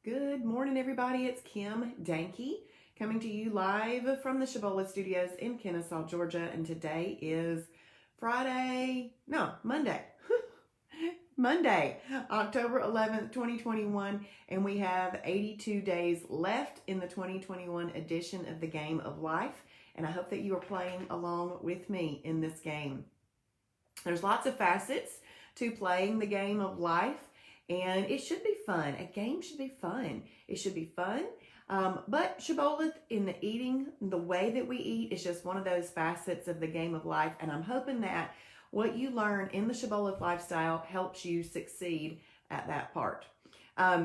Good morning, everybody. It's Kim Dahnke coming to you live from the Shibboleth studios in Kennesaw, Georgia. And today is Monday. Monday, October 11th, 2021. And we have 82 days left in the 2021 edition of the Game of Life. And I hope that you are playing along with me in this game. There's lots of facets to playing the game of life. And it should be fun. A game should be fun. It should be fun. But Shibboleth in the eating, the way that we eat is just one of those facets of the game of life. And I'm hoping that what you learn in the Shibboleth lifestyle helps you succeed at that part.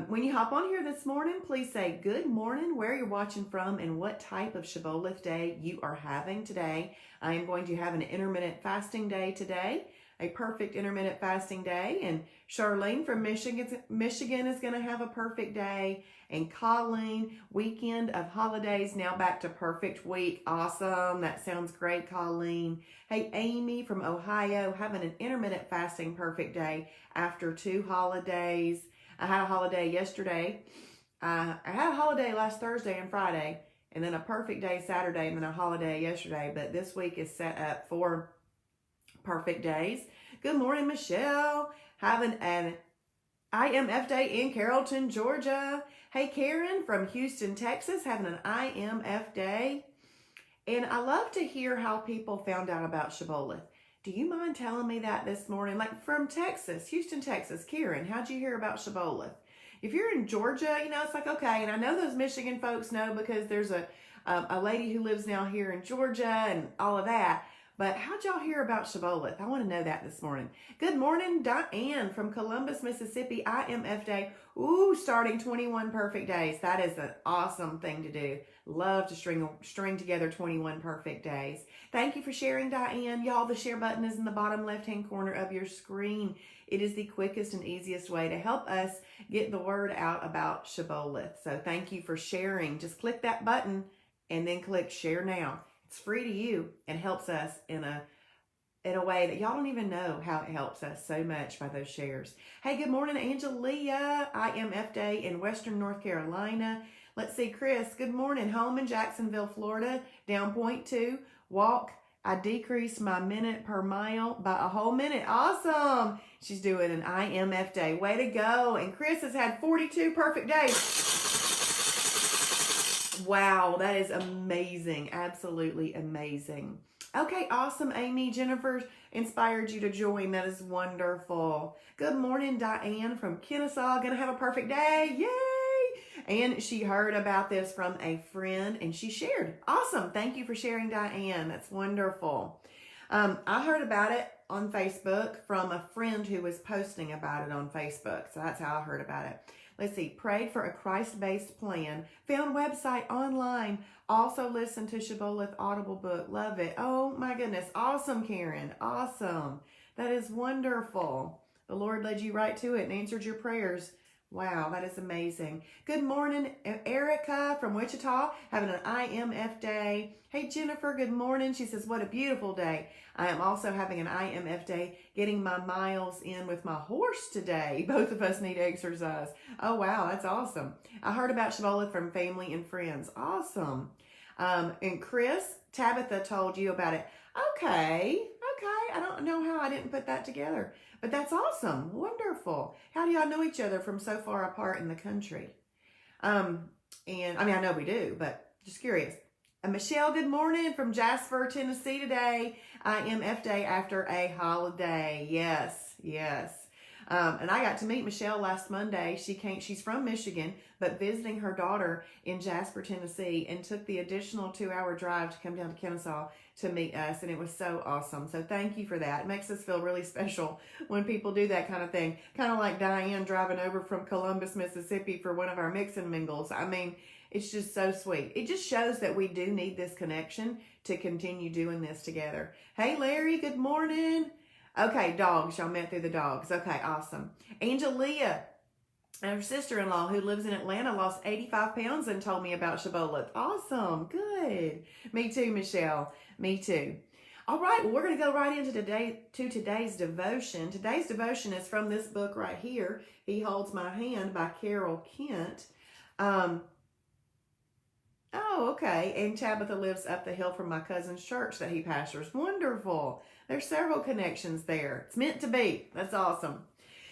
When you hop on here this morning, please say good morning, where you're watching from, and what type of Shibboleth day you are having today. I am going to have an intermittent fasting day today. A perfect intermittent fasting day. And Charlene from Michigan is going to have a perfect day. And Colleen, weekend of holidays, now back to perfect week. Awesome. That sounds great, Colleen. Hey, Amy from Ohio, having an intermittent fasting perfect day after 2 holidays. I had a holiday yesterday. I had a holiday last Thursday and Friday, and then a perfect day Saturday, and then a holiday yesterday. But this week is set up for perfect days. Good morning, Michelle. Having an IMF day in Carrollton, Georgia. Hey, Karen from Houston, Texas, having an IMF day. And I love to hear how people found out about Shibboleth. Do you mind telling me that this morning? Like from Texas, Houston, Texas. Karen, how'd you hear about Shibboleth? If you're in Georgia, it's like, okay. And I know those Michigan folks know because there's a lady who lives now here in Georgia and all of that. But how'd y'all hear about Shibboleth? I want to know that this morning. Good morning, Diane from Columbus, Mississippi. IMF day. Ooh, starting 21 perfect days. That is an awesome thing to do. Love to string together 21 perfect days. Thank you for sharing, Diane. Y'all, the share button is in the bottom left-hand corner of your screen. It is the quickest and easiest way to help us get the word out about Shibboleth. So thank you for sharing. Just click that button and then click share now. It's free to you and helps us in a way that y'all don't even know how it helps us so much by those shares. Hey, good morning, Angelia. IMF day in Western North Carolina. Let's see, Chris, good morning. Home in Jacksonville, Florida. Down 0.2. Walk. I decreased my minute per mile by a whole minute. Awesome. She's doing an IMF day. Way to go. And Chris has had 42 perfect days. Wow, that is amazing. Absolutely amazing. Okay, awesome, Amy. Jennifer inspired you to join. That is wonderful. Good morning, Diane from Kennesaw. Gonna have a perfect day. Yay! And she heard about this from a friend and she shared. Awesome. Thank you for sharing, Diane. That's wonderful. I heard about it on Facebook from a friend who was posting about it on Facebook. So that's how I heard about it. Let's see, prayed for a Christ-based plan, found website online, also listened to Shibboleth Audible book. Love it. Oh my goodness. Awesome, Karen. Awesome. That is wonderful. The Lord led you right to it and answered your prayers. Wow, that is amazing. Good morning, Erica from Wichita, having an IMF day. Hey, Jennifer, good morning. She says, what a beautiful day. I am also having an IMF day, getting my miles in with my horse today. Both of us need exercise. Oh, wow, that's awesome. I heard about Shibboleth from family and friends. Awesome. And Chris, Tabitha told you about it. Okay. I don't know how I didn't put that together, but that's awesome. Wonderful. How do y'all know each other from so far apart in the country? And I mean, I know we do, but just curious. Michelle, good morning from Jasper, Tennessee today. IMF day after a holiday. Yes. And I got to meet Michelle last Monday. She's from Michigan, but visiting her daughter in Jasper, Tennessee, and took the additional 2-hour drive to come down to Kennesaw to meet us. And it was so awesome. So thank you for that. It makes us feel really special when people do that kind of thing. Kind of like Diane driving over from Columbus, Mississippi for one of our mix and mingles. I mean, it's just so sweet. It just shows that we do need this connection to continue doing this together. Hey, Larry, good morning. Okay, dogs. Y'all met through the dogs. Okay, awesome. Angelia, her sister-in-law who lives in Atlanta, lost 85 pounds and told me about Shibboleth. Awesome. Good. Me too, Michelle. Me too. All right, well, we're going to go right into today's devotion. Today's devotion is from this book right here, He Holds My Hand by Carol Kent. Um, oh, okay. And Tabitha lives up the hill from my cousin's church that he pastors. Wonderful. There's several connections there. It's meant to be. That's awesome.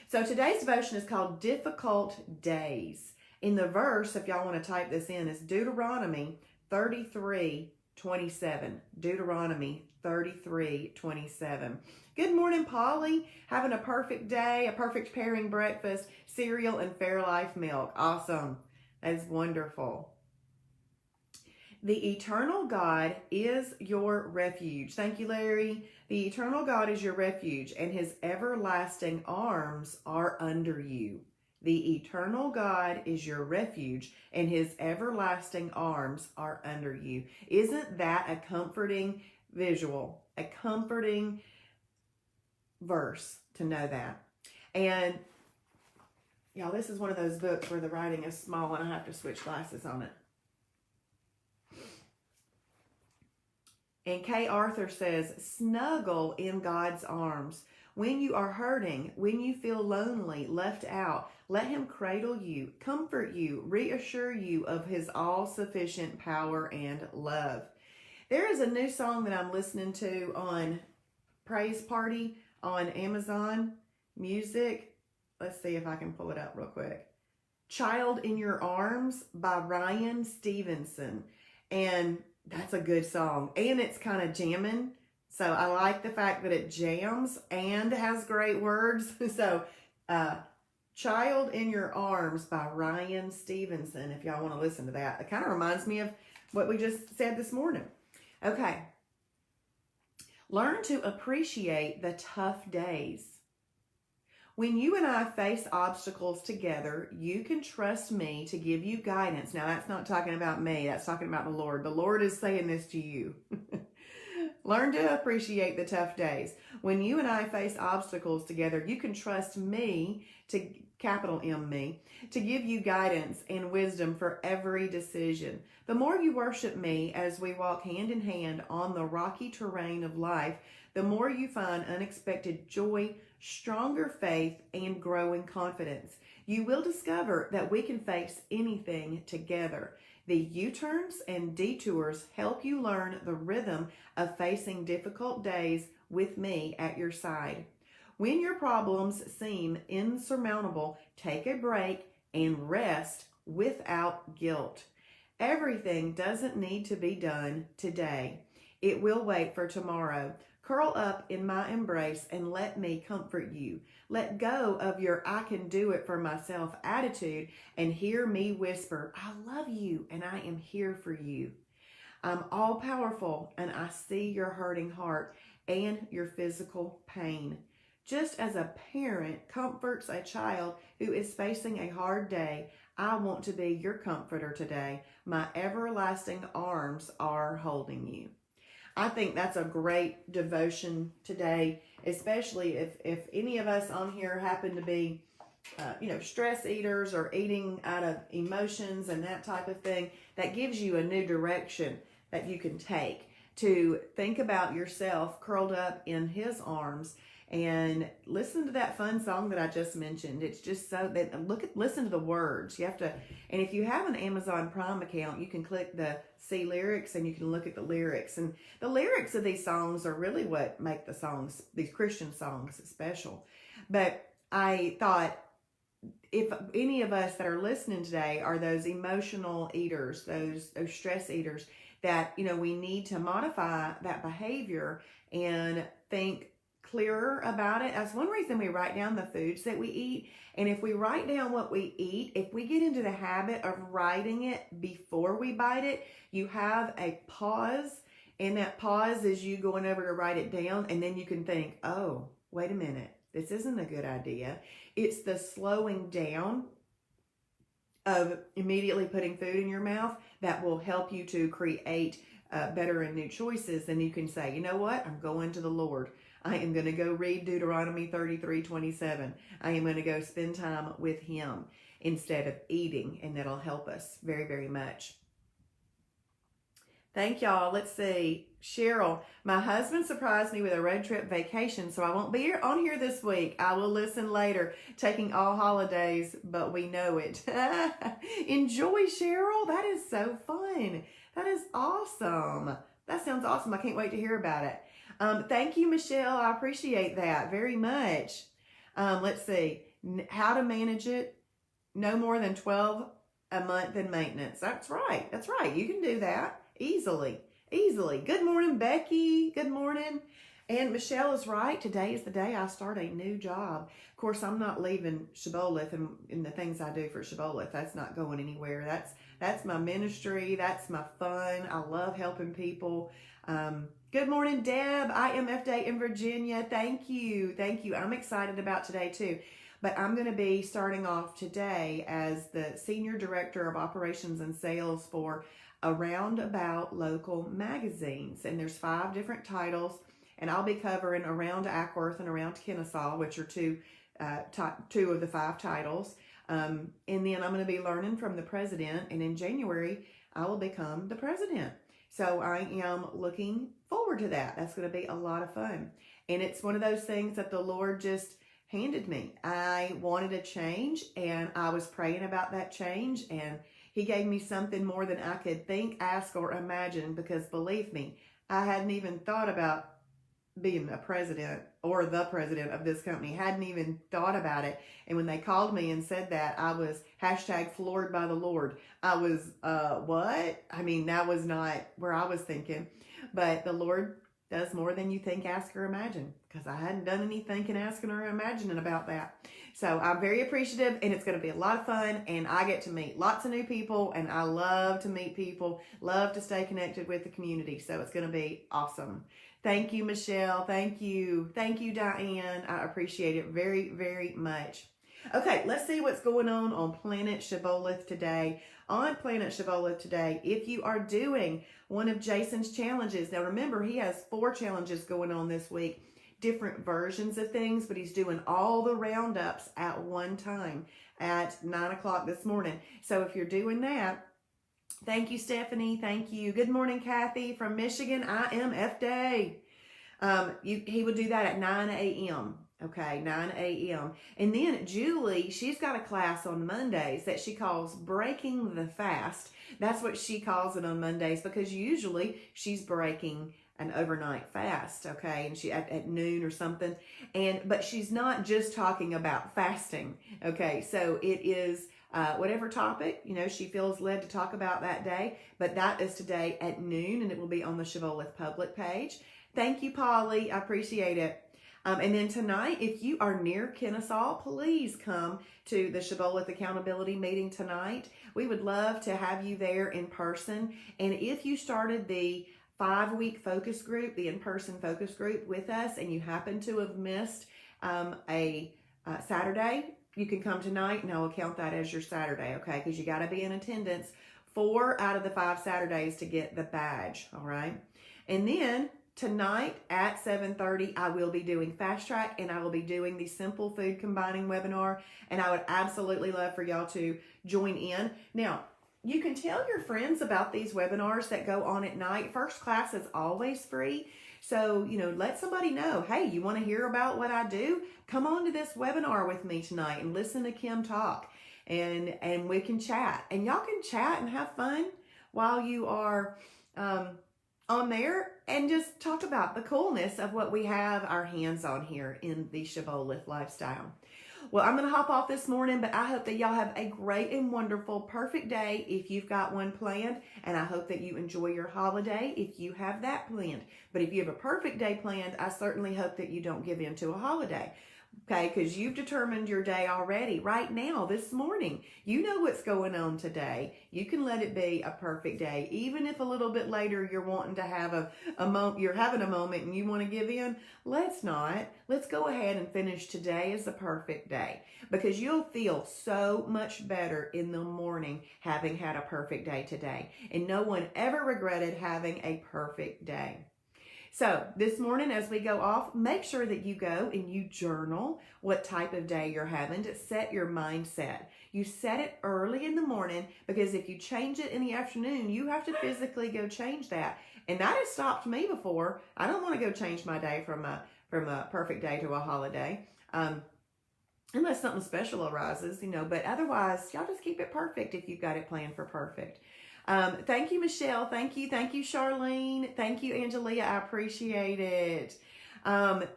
So today's devotion is called Difficult Days. In the verse, if y'all want to type this in, is Deuteronomy 33:27. Deuteronomy 33:27. Good morning, Polly. Having a perfect day, a perfect pairing breakfast, cereal and Fairlife milk. Awesome. That is wonderful. The eternal God is your refuge. Thank you, Larry. The eternal God is your refuge, and his everlasting arms are under you. The eternal God is your refuge, and his everlasting arms are under you. Isn't that a comforting visual, a comforting verse to know that? And y'all, this is one of those books where the writing is small and I have to switch glasses on it. And Kay Arthur says, snuggle in God's arms. When you are hurting, when you feel lonely, left out, let him cradle you, comfort you, reassure you of his all-sufficient power and love. There is a new song that I'm listening to on Praise Party on Amazon Music. Let's see if I can pull it up real quick. Child in Your Arms by Ryan Stevenson. And that's a good song. And it's kind of jamming. So I like the fact that it jams and has great words. So, Child in Your Arms by Ryan Stevenson, if y'all want to listen to that. It kind of reminds me of what we just said this morning. Okay. Learn to appreciate the tough days. When you and I face obstacles together, you can trust me to give you guidance. Now, that's not talking about me. That's talking about the Lord. The Lord is saying this to you. Learn to appreciate the tough days. When you and I face obstacles together, you can trust me, to capital M me, to give you guidance and wisdom for every decision. The more you worship me as we walk hand in hand on the rocky terrain of life, the more you find unexpected joy, stronger faith, and growing confidence. You will discover that we can face anything together. The U-turns and detours help you learn the rhythm of facing difficult days with me at your side. When your problems seem insurmountable, take a break and rest without guilt. Everything doesn't need to be done today. It will wait for tomorrow. Curl up in my embrace and let me comfort you. Let go of your I can do it for myself attitude and hear me whisper, I love you and I am here for you. I'm all powerful and I see your hurting heart and your physical pain. Just as a parent comforts a child who is facing a hard day, I want to be your comforter today. My everlasting arms are holding you. I think that's a great devotion today, especially if any of us on here happen to be, stress eaters or eating out of emotions and that type of thing. That gives you a new direction that you can take to think about yourself curled up in his arms and listen to that fun song that I just mentioned. It's just so that listen to the words. You have to, and if you have an Amazon Prime account, you can click the see lyrics and you can look at the lyrics. And the lyrics of these songs are really what make the songs, these Christian songs, special. But I thought, if any of us that are listening today are those emotional eaters, those stress eaters, that we need to modify that behavior and think clearer about it. That's one reason we write down the foods that we eat. And if we write down what we eat, if we get into the habit of writing it before we bite it, you have a pause. And that pause is you going over to write it down. And then you can think, oh, wait a minute, this isn't a good idea. It's the slowing down of immediately putting food in your mouth that will help you to create better and new choices. And you can say, you know what? I'm going to the Lord. I am going to go read Deuteronomy 33:27. I am going to go spend time with him instead of eating, and that'll help us very, very much. Thank y'all. Let's see. Cheryl, my husband surprised me with a road trip vacation, so I won't be on here this week. I will listen later. Taking all holidays, but we know it. Enjoy, Cheryl. That is so fun. That is awesome. That sounds awesome. I can't wait to hear about it. Thank you, Michelle. I appreciate that very much. Let's see. How to manage it. No more than 12 a month in maintenance. That's right. That's right. You can do that easily. Easily. Good morning, Becky. Good morning. And Michelle is right. Today is the day I start a new job. Of course, I'm not leaving Shibboleth and the things I do for Shibboleth. That's not going anywhere. That's my ministry. That's my fun. I love helping people. Good morning, Deb. IMF Day in Virginia. Thank you. Thank you. I'm excited about today too. But I'm going to be starting off today as the Senior Director of Operations and Sales for Around About Local Magazines. And there's 5 different titles. And I'll be covering Around Ackworth and Around Kennesaw, which are two of the 5 titles. And then I'm going to be learning from the president. And in January, I will become the president. So I am looking forward to that. That's going to be a lot of fun. And it's one of those things that the Lord just handed me. I wanted a change, and I was praying about that change, and he gave me something more than I could think, ask, or imagine, because believe me, I hadn't even thought about being a president or the president of this company. Hadn't even thought about it. And when they called me and said that, I was #floored by the Lord. I was, what? I mean, that was not where I was thinking, but the Lord does more than you think, ask, or imagine, because I hadn't done any thinking, asking, or imagining about that. So I'm very appreciative, and it's going to be a lot of fun, and I get to meet lots of new people, and I love to meet people, love to stay connected with the community. So it's going to be awesome. Thank you, Michelle. Thank you. Thank you, Diane. I appreciate it very, very much. Okay, let's see what's going on Planet Shibboleth today. On Planet Shibboleth today, if you are doing one of Jason's challenges, now remember, he has 4 challenges going on this week, different versions of things, but he's doing all the roundups at one time at 9 o'clock this morning. So if you're doing that, thank you, Stephanie. Thank you. Good morning, Kathy from Michigan. IMF Day. He would do that at 9 a.m. Okay, 9 a.m. And then Julie, she's got a class on Mondays that she calls Breaking the Fast. That's what she calls it on Mondays, because usually she's breaking an overnight fast, okay, and she at noon or something. But she's not just talking about fasting, okay. So it is whatever topic, she feels led to talk about that day. But that is today at noon, and it will be on the Shibboleth public page. Thank you, Polly. I appreciate it. And then tonight, if you are near Kennesaw, please come to the Shibboleth Accountability Meeting tonight. We would love to have you there in person. And if you started the 5-week focus group, the in-person focus group with us, and you happen to have missed a Saturday, you can come tonight, and I will count that as your Saturday, okay? Because you got to be in attendance 4 out of the 5 Saturdays to get the badge, all right? And then tonight at 7:30, I will be doing Fast Track, and I will be doing the Simple Food Combining webinar, and I would absolutely love for y'all to join in. Now, you can tell your friends about these webinars that go on at night. First class is always free. So, let somebody know, hey, you want to hear about what I do? Come on to this webinar with me tonight and listen to Kim talk, and we can chat. And y'all can chat and have fun while you are on there, and just talk about the coolness of what we have our hands on here in the Shibboleth lifestyle. Well, I'm going to hop off this morning, but I hope that y'all have a great and wonderful, perfect day if you've got one planned, and I hope that you enjoy your holiday if you have that planned. But if you have a perfect day planned, I certainly hope that you don't give in to a holiday. Okay, because you've determined your day already right now, this morning. You know what's going on today. You can let it be a perfect day. Even if a little bit later you're wanting to have you're having a moment and you want to give in, let's not. Let's go ahead and finish today as a perfect day, because you'll feel so much better in the morning having had a perfect day today. And no one ever regretted having a perfect day. So this morning, as we go off, make sure that you go and you journal what type of day you're having to set your mindset. You set it early in the morning, because if you change it in the afternoon, you have to physically go change that. And that has stopped me before. I don't want to go change my day from a perfect day to a holiday. Unless something special arises, but otherwise, y'all just keep it perfect if you've got it planned for perfect. Thank you, Michelle. Thank you, Charlene. Thank you, Angelia. I appreciate it.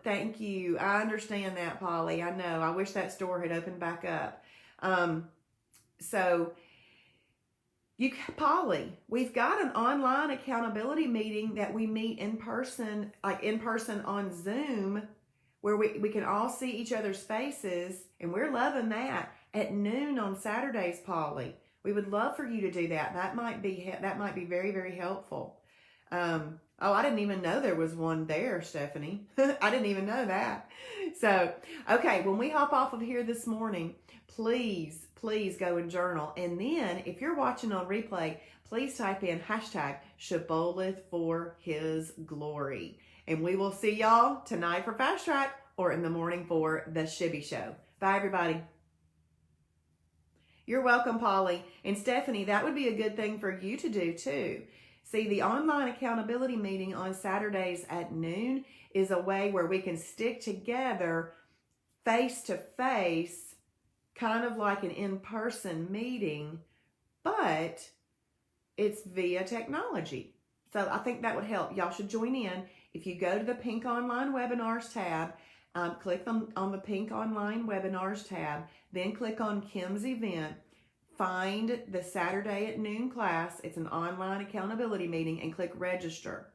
Thank you. I understand that, Polly. I know. I wish that store had opened back up. Polly, we've got an online accountability meeting that we meet in person, like in person on Zoom, where we can all see each other's faces, and we're loving that, at noon on Saturdays, Polly. We would love for you to do that. That might be very, very helpful. Oh, I didn't even know there was one there, Stephanie. I didn't even know that. So, okay, when we hop off of here this morning, please go and journal. And then if you're watching on replay, please type in hashtag Shibboleth for His glory. And we will see y'all tonight for Fast Track, or in the morning for the Shibby Show. Bye, everybody. You're welcome, Polly. And Stephanie, that would be a good thing for you to do too. See, the online accountability meeting on Saturdays at noon is a way where we can stick together face to face, kind of like an in-person meeting, but it's via technology. So I think that would help. Y'all should join in. If you go to the Pink Online Webinars tab, click on the Pink Online Webinars tab, then click on Kim's event, find the Saturday at noon class. It's an online accountability meeting, and click register.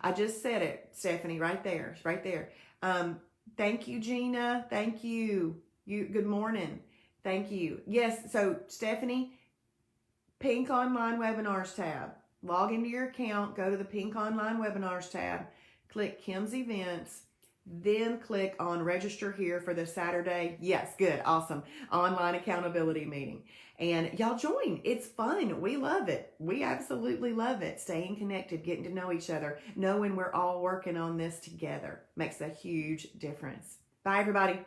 I just said it, Stephanie, right there. It's right there. Thank you, Gina. Thank you. Good morning. Thank you. Yes, so Stephanie, Pink Online Webinars tab. Log into your account, go to the Pink Online Webinars tab, click Kim's events, then click on register here for the Saturday. Yes, good, awesome. Online accountability meeting. And y'all join. It's fun. We love it. We absolutely love it. Staying connected, getting to know each other, knowing we're all working on this together makes a huge difference. Bye, everybody.